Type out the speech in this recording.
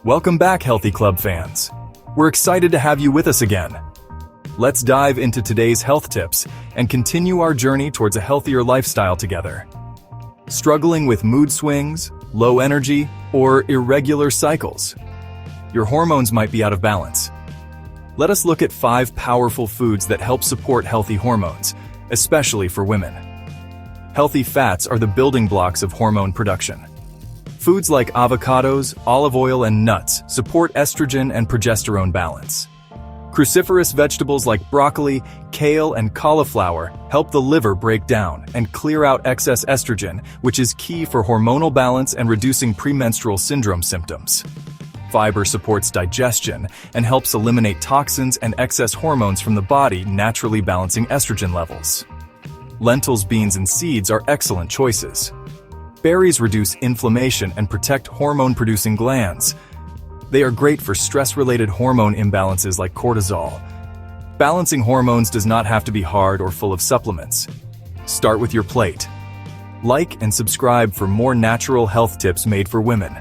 Welcome back, Healthy Club fans. We're excited to have you with us again. Let's dive into today's health tips and continue our journey towards a healthier lifestyle together. Struggling with mood swings, low energy, or irregular cycles? Your hormones might be out of balance. Let us look at 5 powerful foods that help support healthy hormones, especially for women. Healthy fats are the building blocks of hormone production. Foods like avocados, olive oil, and nuts support estrogen and progesterone balance. Cruciferous vegetables like broccoli, kale, and cauliflower help the liver break down and clear out excess estrogen, which is key for hormonal balance and reducing premenstrual syndrome symptoms. Fiber supports digestion and helps eliminate toxins and excess hormones from the body, naturally balancing estrogen levels. Lentils, beans, and seeds are excellent choices. Berries reduce inflammation and protect hormone-producing glands. They are great for stress-related hormone imbalances like cortisol. Balancing hormones does not have to be hard or full of supplements. Start with your plate. Like and subscribe for more natural health tips made for women.